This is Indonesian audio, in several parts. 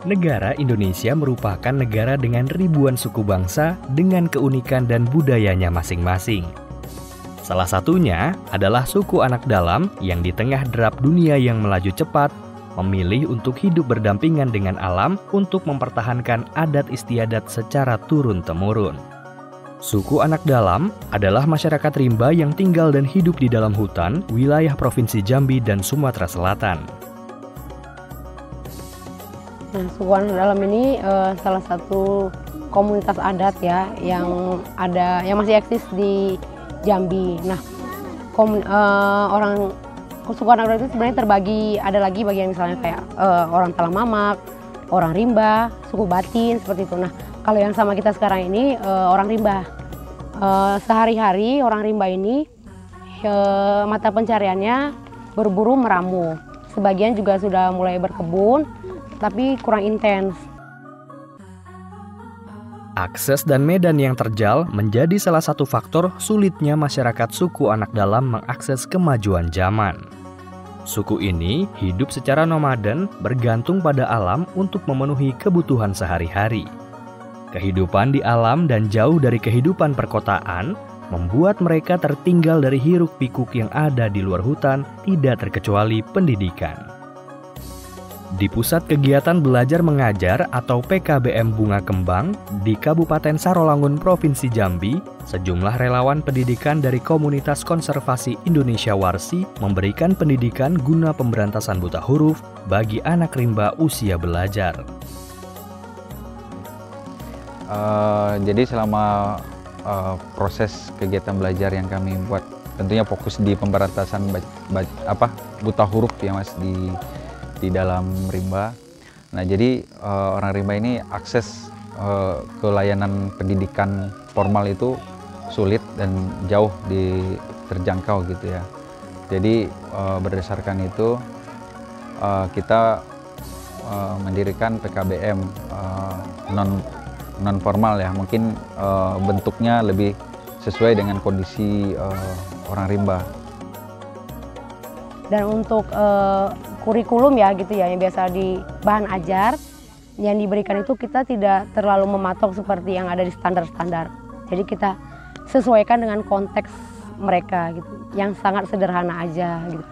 Negara Indonesia merupakan negara dengan ribuan suku bangsa dengan keunikan dan budayanya masing-masing. Salah satunya adalah suku anak dalam yang di tengah derap dunia yang melaju cepat, memilih untuk hidup berdampingan dengan alam untuk mempertahankan adat istiadat secara turun-temurun. Suku anak dalam adalah masyarakat rimba yang tinggal dan hidup di dalam hutan, wilayah Provinsi Jambi dan Sumatera Selatan. Nah, suku anak dalam ini salah satu komunitas adat ya yang masih eksis di Jambi. Nah, suku anak dalam itu sebenarnya terbagi, ada lagi bagian misalnya kayak orang Talang Mamak, orang rimba, suku Batin seperti itu. Nah, kalau yang sama kita sekarang ini orang rimba. Sehari-hari orang rimba ini mata pencariannya berburu meramu. Sebagian juga sudah mulai berkebun, tapi kurang intens. Akses dan medan yang terjal menjadi salah satu faktor sulitnya masyarakat suku anak dalam mengakses kemajuan zaman. Suku ini hidup secara nomaden, bergantung pada alam untuk memenuhi kebutuhan sehari-hari. Kehidupan di alam dan jauh dari kehidupan perkotaan membuat mereka tertinggal dari hiruk-pikuk yang ada di luar hutan, tidak terkecuali pendidikan. Di Pusat Kegiatan Belajar Mengajar atau PKBM Bunga Kembang di Kabupaten Sarolangun, Provinsi Jambi, sejumlah relawan pendidikan dari Komunitas Konservasi Indonesia Warsi memberikan pendidikan guna pemberantasan buta huruf bagi anak rimba usia belajar. Jadi selama proses kegiatan belajar yang kami buat tentunya fokus di pemberantasan buta huruf ya Mas di dalam rimba. Nah, jadi orang rimba ini akses ke layanan pendidikan formal itu sulit dan jauh terjangkau gitu ya. Jadi berdasarkan itu kita mendirikan PKBM non formal ya, mungkin bentuknya lebih sesuai dengan kondisi orang rimba. Dan untuk kurikulum ya gitu ya, yang biasa di bahan ajar yang diberikan itu kita tidak terlalu mematok seperti yang ada di standar-standar. Jadi kita sesuaikan dengan konteks mereka gitu, yang sangat sederhana aja gitu.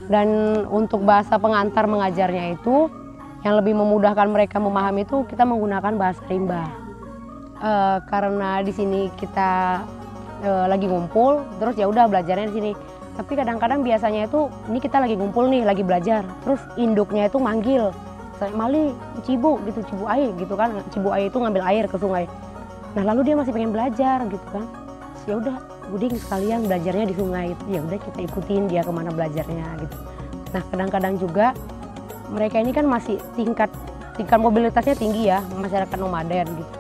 Dan untuk bahasa pengantar mengajarnya itu yang lebih memudahkan mereka memahami itu kita menggunakan bahasa rimba. Karena di sini kita lagi ngumpul, terus ya udah belajarnya di sini. Tapi kadang-kadang biasanya itu, ini kita lagi ngumpul nih, lagi belajar. Terus induknya itu manggil, Mali, Cibu gitu, Cibu Ai gitu kan. Cibu Ai itu ngambil air ke sungai. Nah lalu dia masih pengen belajar gitu kan. Ya udah, Buding sekalian belajarnya di sungai. Ya udah kita ikutin dia kemana belajarnya gitu. Nah kadang-kadang juga mereka ini kan masih tingkat mobilitasnya tinggi ya, masyarakat nomaden gitu.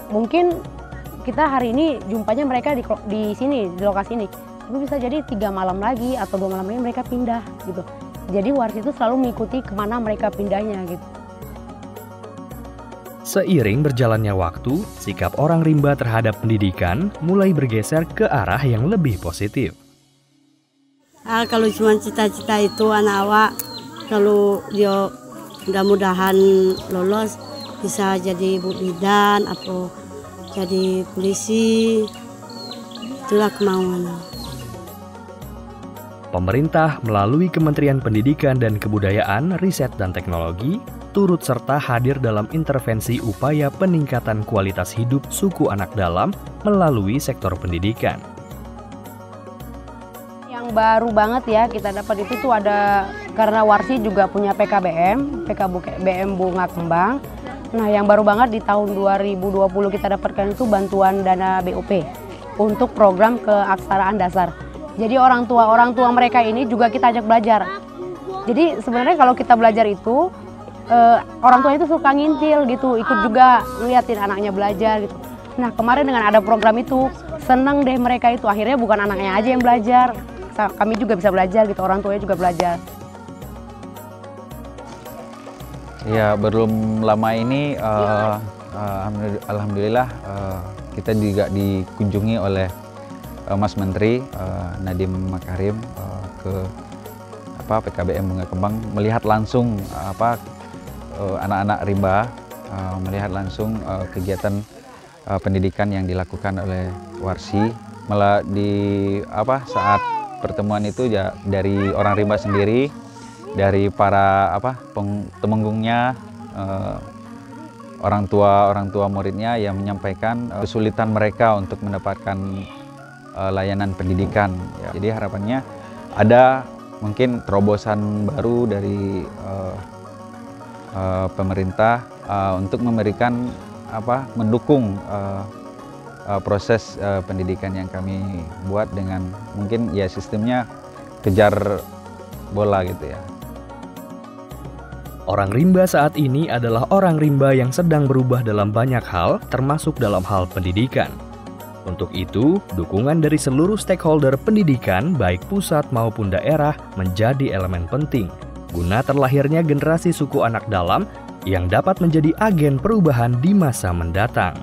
Mungkin kita hari ini jumpanya mereka di sini, di lokasi ini. Tapi bisa jadi 3 malam lagi atau 2 malam lagi mereka pindah gitu. Jadi Warsi itu selalu mengikuti kemana mereka pindahnya gitu. Seiring berjalannya waktu, sikap orang rimba terhadap pendidikan mulai bergeser ke arah yang lebih positif. Kalau cuma cita-cita itu anak awak, kalau dia mudah-mudahan lolos bisa jadi ibu bidan atau jadi polisi, itulah kemauan. Pemerintah melalui Kementerian Pendidikan dan Kebudayaan, Riset dan Teknologi turut serta hadir dalam intervensi upaya peningkatan kualitas hidup suku anak dalam melalui sektor pendidikan. Yang baru banget ya kita dapat itu tuh ada, karena Warsi juga punya PKBM Bunga Kembang. Nah yang baru banget di tahun 2020 kita dapatkan itu bantuan dana BOP untuk program keaksaraan dasar. Jadi orang tua mereka ini juga kita ajak belajar. Jadi sebenarnya kalau kita belajar itu orang tua itu suka ngintil gitu, ikut juga ngeliatin anaknya belajar gitu. Nah kemarin dengan ada program itu seneng deh mereka itu, akhirnya bukan anaknya aja yang belajar, kami juga bisa belajar gitu, orang tuanya juga belajar. Ya belum lama ini alhamdulillah kita juga dikunjungi oleh Mas Menteri Nadiem Makarim ke PKBM Bunga Kembang, melihat langsung anak-anak rimba melihat langsung kegiatan pendidikan yang dilakukan oleh Warsi. Malah saat pertemuan itu ya dari orang rimba sendiri, dari para temenggungnya, orang tua muridnya yang menyampaikan kesulitan mereka untuk mendapatkan layanan pendidikan. Ya. Jadi harapannya ada mungkin terobosan baru dari pemerintah untuk memberikan mendukung proses pendidikan yang kami buat dengan mungkin ya sistemnya kejar bola gitu ya. Orang rimba saat ini adalah orang rimba yang sedang berubah dalam banyak hal, termasuk dalam hal pendidikan. Untuk itu, dukungan dari seluruh stakeholder pendidikan, baik pusat maupun daerah, menjadi elemen penting guna terlahirnya generasi suku anak dalam yang dapat menjadi agen perubahan di masa mendatang.